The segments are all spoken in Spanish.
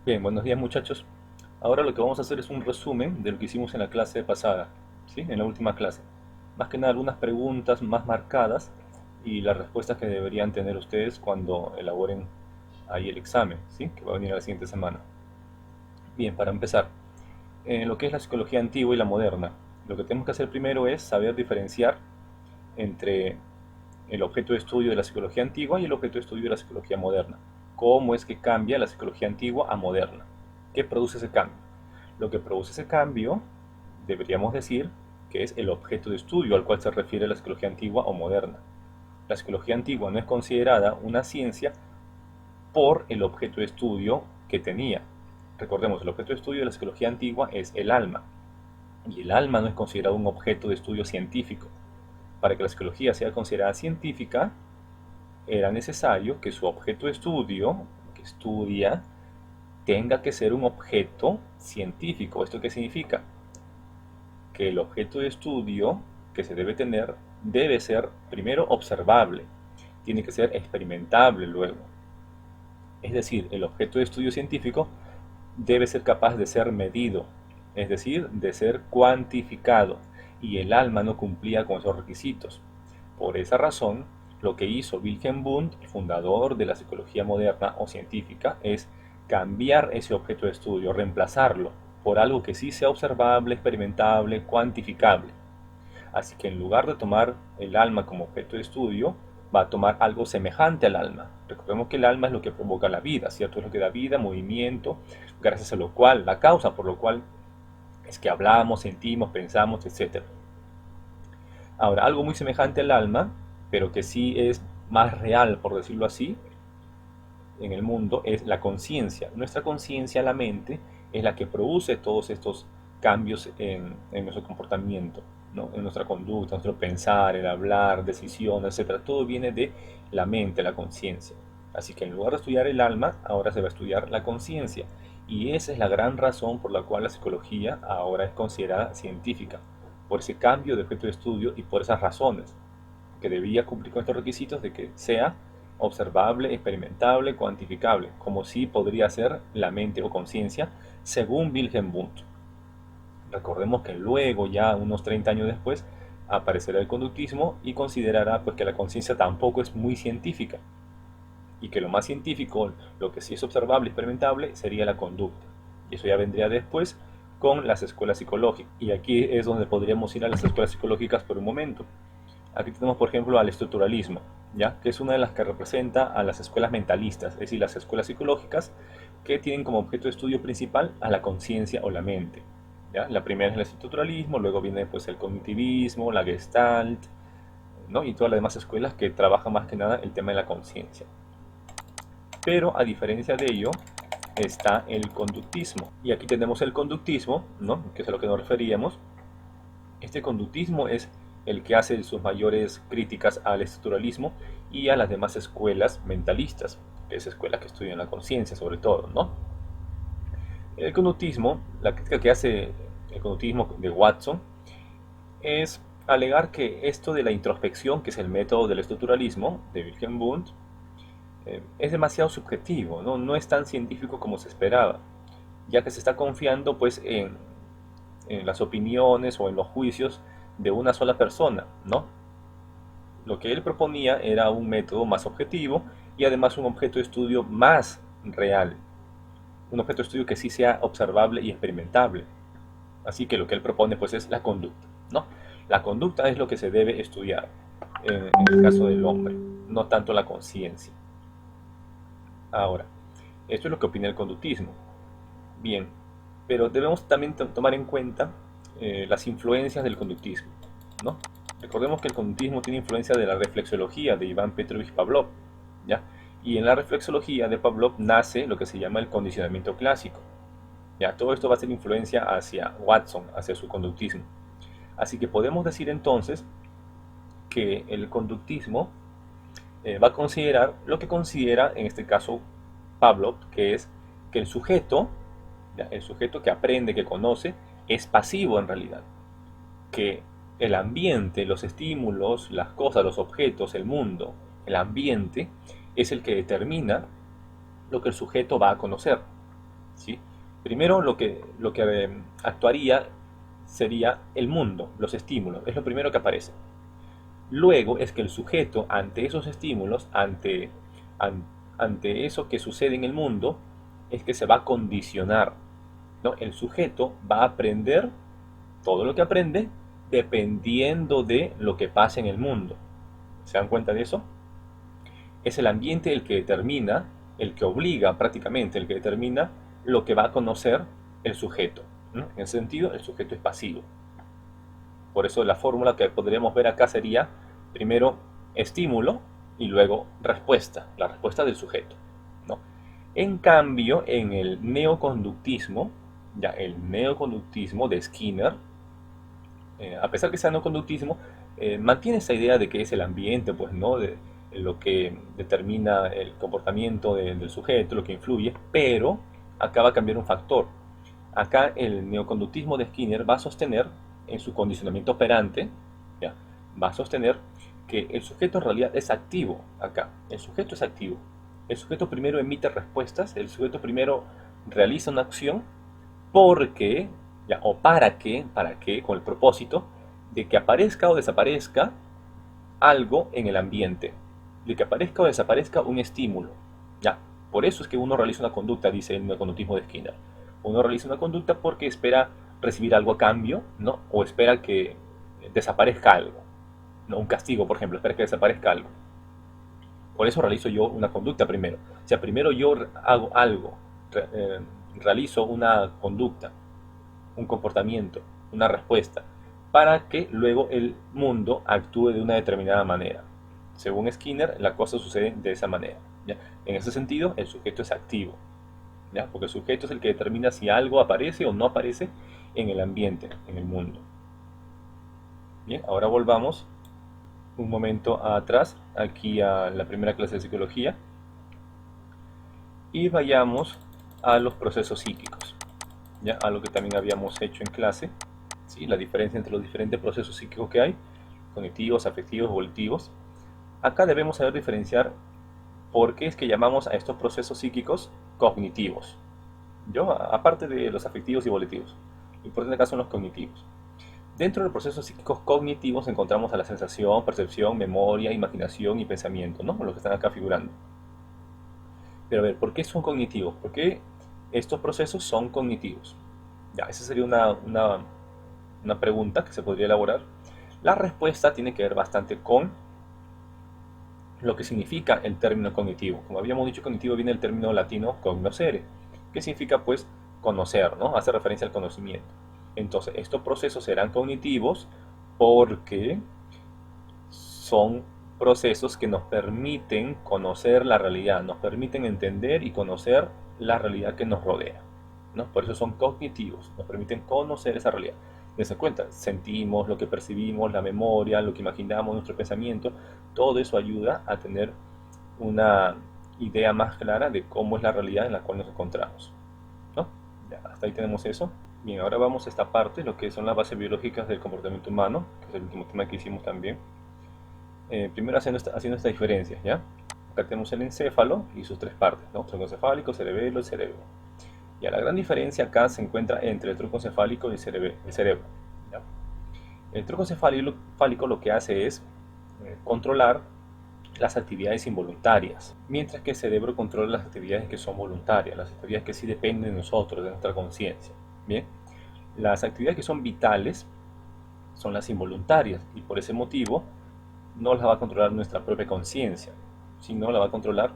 Bien, buenos días muchachos. Ahora lo que vamos a hacer es un resumen de lo que hicimos en la clase pasada, ¿sí? En la última clase. Más que nada algunas preguntas más marcadas y las respuestas que deberían tener ustedes cuando elaboren ahí el examen, ¿sí? Que va a venir la siguiente semana. Bien, para empezar, en lo que es la psicología antigua y la moderna, lo que tenemos que hacer primero es saber diferenciar entre el objeto de estudio de la psicología antigua y el objeto de estudio de la psicología moderna. ¿Cómo es que cambia la psicología antigua a moderna? ¿Qué produce ese cambio? Lo que produce ese cambio, deberíamos decir, que es el objeto de estudio al cual se refiere la psicología antigua o moderna. La psicología antigua no es considerada una ciencia por el objeto de estudio que tenía. Recordemos, el objeto de estudio de la psicología antigua es el alma, y el alma no es considerado un objeto de estudio científico. Para que la psicología sea considerada científica, era necesario que su objeto de estudio, que estudia, tenga que ser un objeto científico. ¿Esto qué significa? Que el objeto de estudio que se debe tener debe ser primero observable, tiene que ser experimentable luego. Es decir, el objeto de estudio científico debe ser capaz de ser medido, es decir, de ser cuantificado, y el alma no cumplía con esos requisitos. Por esa razón, lo que hizo Wilhelm Wundt, el fundador de la psicología moderna o científica, es cambiar ese objeto de estudio, reemplazarlo por algo que sí sea observable, experimentable, cuantificable. Así que en lugar de tomar el alma como objeto de estudio, va a tomar algo semejante al alma. Recordemos que el alma es lo que provoca la vida, ¿cierto? Es lo que da vida, movimiento, gracias a lo cual, la causa por lo cual es que hablamos, sentimos, pensamos, etc. Ahora, algo muy semejante al alma, pero que sí es más real, por decirlo así, en el mundo, es la conciencia. Nuestra conciencia, la mente, es la que produce todos estos cambios en nuestro comportamiento, ¿no? En nuestra conducta, nuestro pensar, el hablar, decisiones, etcétera. Todo viene de la mente, la conciencia. Así que en lugar de estudiar el alma, ahora se va a estudiar la conciencia. Y esa es la gran razón por la cual la psicología ahora es considerada científica, por ese cambio de objeto de estudio y por esas razones, que debía cumplir con estos requisitos de que sea observable, experimentable, cuantificable, como si podría ser la mente o conciencia, según Wilhelm Wundt. Recordemos que luego, ya unos 30 años después, aparecerá el conductismo y considerará pues, que la conciencia tampoco es muy científica y que lo más científico, lo que sí es observable y experimentable, sería la conducta. Y eso ya vendría después con las escuelas psicológicas. Y aquí es donde podríamos ir a las escuelas psicológicas por un momento. Aquí tenemos, por ejemplo, al estructuralismo, ¿ya? Que es una de las que representa a las escuelas mentalistas, es decir, las escuelas psicológicas que tienen como objeto de estudio principal a la conciencia o la mente. ¿Ya? La primera es el estructuralismo, luego viene pues, el cognitivismo, la gestalt, ¿no? Y todas las demás escuelas que trabajan más que nada el tema de la conciencia. Pero a diferencia de ello, está el conductismo. Y aquí tenemos el conductismo, ¿no? Que es a lo que nos referíamos. Este conductismo es el que hace sus mayores críticas al estructuralismo y a las demás escuelas mentalistas, que es escuelas que estudian la conciencia sobre todo, ¿no? El conductismo, la crítica que hace el conductismo de Watson es alegar que esto de la introspección, que es el método del estructuralismo de Wilhelm Wundt, es demasiado subjetivo, ¿no? No es tan científico como se esperaba, ya que se está confiando pues en las opiniones o en los juicios de una sola persona, ¿no? Lo que él proponía era un método más objetivo y además un objeto de estudio más real, un objeto de estudio que sí sea observable y experimentable. Así que lo que él propone pues es la conducta, ¿no? La conducta es lo que se debe estudiar en el caso del hombre, no tanto la conciencia. Ahora, esto es lo que opina el conductismo. Bien, pero debemos también tomar en cuenta las influencias del conductismo, ¿no? Recordemos que el conductismo tiene influencia de la reflexología de Iván Petrovich Pavlov, ¿ya? Y en la reflexología de Pavlov nace lo que se llama el condicionamiento clásico, ¿ya? Todo esto va a ser influencia hacia Watson, hacia su conductismo. Así que podemos decir entonces que el conductismo va a considerar lo que considera en este caso Pavlov, que es que el sujeto, ¿ya? El sujeto que aprende, que conoce, es pasivo en realidad, que el ambiente, los estímulos, las cosas, los objetos, el mundo, el ambiente, es el que determina lo que el sujeto va a conocer, ¿sí? Primero lo que actuaría sería el mundo, los estímulos, es lo primero que aparece. Luego es que el sujeto ante esos estímulos, an- ante eso que sucede en el mundo, es que se va a condicionar, ¿no? El sujeto va a aprender todo lo que aprende dependiendo de lo que pasa en el mundo. ¿Se dan cuenta de eso? Es el ambiente el que determina, el que obliga prácticamente, el que determina lo que va a conocer el sujeto, ¿no? En ese sentido, el sujeto es pasivo. Por eso la fórmula que podríamos ver acá sería primero estímulo y luego respuesta, la respuesta del sujeto, ¿no? En cambio, en el neoconductismo, ya el neoconductismo de Skinner, a pesar que sea neoconductismo, mantiene esa idea de que es el ambiente, pues, ¿no? De lo que determina el comportamiento del sujeto, lo que influye, pero acá va a cambiar un factor. Acá el neoconductismo de Skinner va a sostener, en su condicionamiento operante, ¿ya? Va a sostener que el sujeto en realidad es activo acá. El sujeto es activo. El sujeto primero emite respuestas, el sujeto primero realiza una acción porque, ya, o para que, con el propósito de que aparezca o desaparezca algo en el ambiente, de que aparezca o desaparezca un estímulo. Ya, por eso es que uno realiza una conducta, dice el neoconductismo de Skinner. Uno realiza una conducta porque espera recibir algo a cambio, ¿no? O espera que desaparezca algo, ¿no? Un castigo, por ejemplo, espera que desaparezca algo. Por eso realizo yo una conducta primero. O sea, primero yo hago algo, realizo una conducta, un comportamiento, una respuesta, para que luego el mundo actúe de una determinada manera. Según Skinner, la cosa sucede de esa manera, ¿ya? En ese sentido, el sujeto es activo, ¿ya? Porque el sujeto es el que determina si algo aparece o no aparece en el ambiente, en el mundo. Bien, ahora volvamos un momento atrás, aquí a la primera clase de psicología, y vayamos a los procesos psíquicos, ¿ya? A lo que también habíamos hecho en clase, ¿sí? La diferencia entre los diferentes procesos psíquicos que hay, cognitivos, afectivos, volitivos. Acá debemos saber diferenciar por qué es que llamamos a estos procesos psíquicos cognitivos. Aparte de los afectivos y volitivos, lo importante acá son los cognitivos. Dentro de los procesos psíquicos cognitivos encontramos a la sensación, percepción, memoria, imaginación y pensamiento, ¿no? Los que están acá figurando. Pero a ver, ¿por qué son cognitivos? ¿Por qué estos procesos son cognitivos? Ya, esa sería una pregunta que se podría elaborar. La respuesta tiene que ver bastante con lo que significa el término cognitivo. Como habíamos dicho, cognitivo viene del término latino cognoscere, que significa pues conocer, ¿no? Hace referencia al conocimiento. Entonces, estos procesos serán cognitivos porque son procesos que nos permiten conocer la realidad, nos permiten entender y conocer la realidad que nos rodea, ¿no? Por eso son cognitivos, nos permiten conocer esa realidad. Dense cuenta, sentimos, lo que percibimos, la memoria, lo que imaginamos, nuestro pensamiento, todo eso ayuda a tener una idea más clara de cómo es la realidad en la cual nos encontramos, ¿no? Ya, hasta ahí tenemos eso. Bien, ahora vamos a esta parte, lo que son las bases biológicas del comportamiento humano, que es el último tema que hicimos también. Primero haciendo esta diferencia, ¿ya? Acá tenemos el encéfalo y sus tres partes, ¿no? Tronco encefálico, cerebelo y cerebro. Ya, la gran diferencia acá se encuentra entre el tronco encefálico y el cerebro, ¿ya? El tronco encefálico lo que hace es controlar las actividades involuntarias, mientras que el cerebro controla las actividades que son voluntarias, las actividades que sí dependen de nosotros, de nuestra conciencia. Bien, las actividades que son vitales son las involuntarias y por ese motivo no las va a controlar nuestra propia conciencia, sino la va a controlar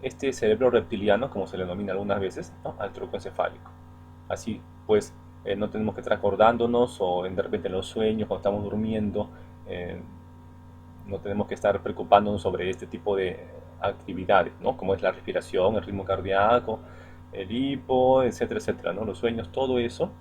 este cerebro reptiliano, como se le denomina algunas veces, ¿no? Al tronco encefálico. Así pues, no tenemos que estar acordándonos o de repente en los sueños, cuando estamos durmiendo, no tenemos que estar preocupándonos sobre este tipo de actividades, ¿no? Como es la respiración, el ritmo cardíaco, el hipo, etcétera, etcétera, ¿no? Los sueños, todo eso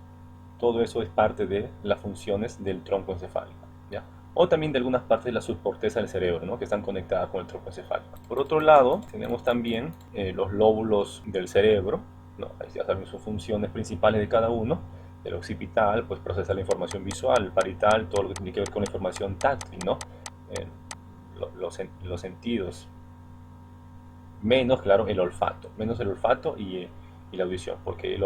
es parte de las funciones del tronco encefálico, ¿ya? O también de algunas partes de la subcorteza del cerebro, ¿no? Que están conectadas con el tronco encefálico. Por otro lado, tenemos también los lóbulos del cerebro, ¿no? Ahí ya saben sus funciones principales de cada uno. El occipital, pues procesa la información visual, el parietal, todo lo que tiene que ver con la información táctil, ¿no? Eh, los sentidos, menos, claro, el olfato, menos el olfato y y la audición, porque el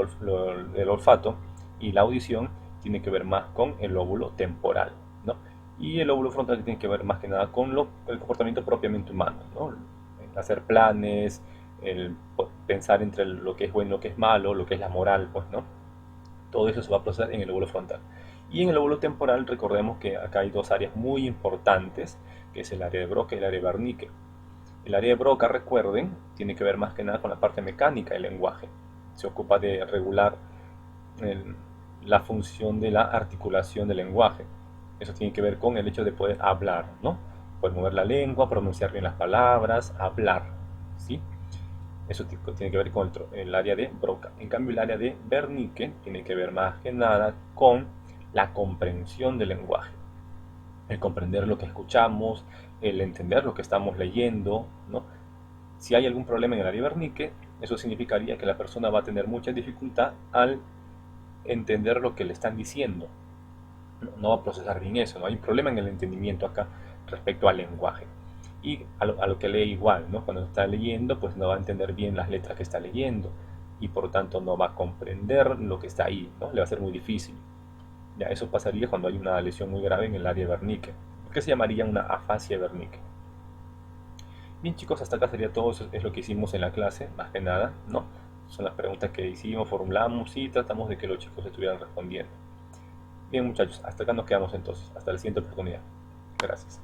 olfato y la audición tienen que ver más con el lóbulo temporal, ¿no? Y el lóbulo frontal tiene que ver más que nada con el comportamiento propiamente humano, ¿no? El hacer planes, el pensar entre lo que es bueno y lo que es malo, lo que es la moral, pues, ¿no? Todo eso se va a procesar en el lóbulo frontal. Y en el lóbulo temporal recordemos que acá hay dos áreas muy importantes, que es el área de Broca y el área de Wernicke. El área de Broca, recuerden, tiene que ver más que nada con la parte mecánica del lenguaje. Se ocupa de regular el- la función de la articulación del lenguaje. Eso tiene que ver con el hecho de poder hablar, ¿no? Poder mover la lengua, pronunciar bien las palabras, hablar, ¿sí? Eso tiene que ver con el área de Broca. En cambio, el área de Wernicke tiene que ver más que nada con la comprensión del lenguaje. El comprender lo que escuchamos, el entender lo que estamos leyendo, ¿no? Si hay algún problema en el área de Wernicke, eso significaría que la persona va a tener mucha dificultad al entender lo que le están diciendo. No va a procesar bien eso, no hay un problema en el entendimiento acá respecto al lenguaje. Y a lo que lee igual, ¿no? Cuando está leyendo, pues no va a entender bien las letras que está leyendo y por lo tanto no va a comprender lo que está ahí, ¿no? Le va a ser muy difícil. Ya, eso pasaría cuando hay una lesión muy grave en el área de Wernicke, que se llamaría una afasia de Wernicke. Bien chicos, hasta acá sería todo, eso es lo que hicimos en la clase, más que nada, ¿no? Son las preguntas que hicimos, formulamos y tratamos de que los chicos estuvieran respondiendo. Bien muchachos, hasta acá nos quedamos entonces, hasta la siguiente oportunidad. Gracias.